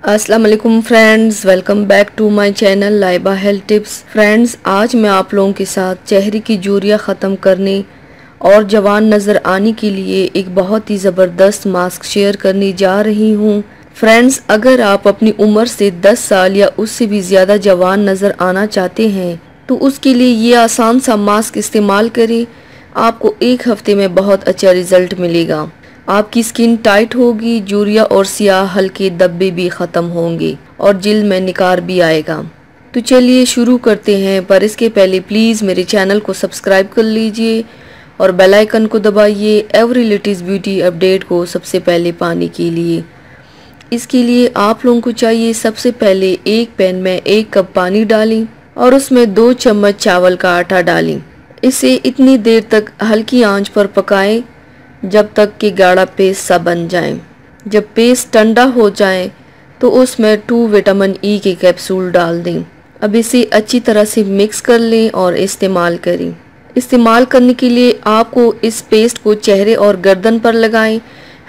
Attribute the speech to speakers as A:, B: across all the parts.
A: अस्सलाम वालेकुम friends, welcome back to my channel Laiba health tips. Friends, आज मैं आप लोगों के साथ चेहरे की झुर्रियाँ ख़त्म करने और जवान नज़र आने के लिए एक बहुत ही ज़बरदस्त मास्क शेयर करने जा रही हूँ। फ्रेंड्स, अगर आप अपनी उम्र से 10 साल या उससे भी ज़्यादा जवान नज़र आना चाहते हैं तो उसके लिए ये आसान सा मास्क इस्तेमाल करें। आपको एक हफ्ते में बहुत अच्छा रिज़ल्ट मिलेगा। आपकी स्किन टाइट होगी, झुर्रियाँ और सियाह हल्के धब्बे भी ख़त्म होंगे और जिल्द में निखार भी आएगा। तो चलिए शुरू करते हैं, पर इसके पहले प्लीज़ मेरे चैनल को सब्सक्राइब कर लीजिए और बेल आइकन को दबाइए एवरी लेटेस्ट ब्यूटी अपडेट को सबसे पहले पाने के लिए। इसके लिए आप लोगों को चाहिए, सबसे पहले एक पैन में 1 कप पानी डालें और उसमें 2 चम्मच चावल का आटा डालें। इसे इतनी देर तक हल्की आंच पर पकाएं जब तक कि गाढ़ा पेस्ट सा बन जाए। जब पेस्ट ठंडा हो जाए तो उसमें 2 विटामिन ई के कैप्सूल डाल दें। अब इसे अच्छी तरह से मिक्स कर लें और इस्तेमाल करें। इस्तेमाल करने के लिए आपको इस पेस्ट को चेहरे और गर्दन पर लगाएं,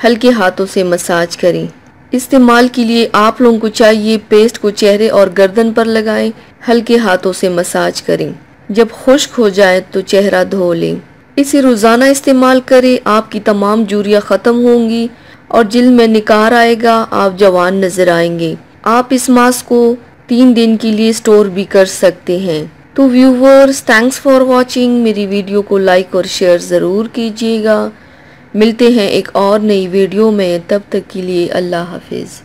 A: हल्के हाथों से मसाज करें। इस्तेमाल के लिए आप लोगों को चाहिए, पेस्ट को चेहरे और गर्दन पर लगाएं, हल्के हाथों से मसाज करें। जब खुश्क हो जाए तो चेहरा धो लें। इसे रोज़ाना इस्तेमाल करें, आपकी तमाम झुर्रियाँ ख़त्म होंगी और जिल्द में निखार आएगा, आप जवान नज़र आएंगे। आप इस मास्क को 3 दिन के लिए स्टोर भी कर सकते हैं। तो व्यूवर्स, थैंक्स फॉर वॉचिंग। मेरी वीडियो को लाइक और शेयर ज़रूर कीजिएगा। मिलते हैं एक और नई वीडियो में, तब तक के लिए अल्लाह हाफिज़।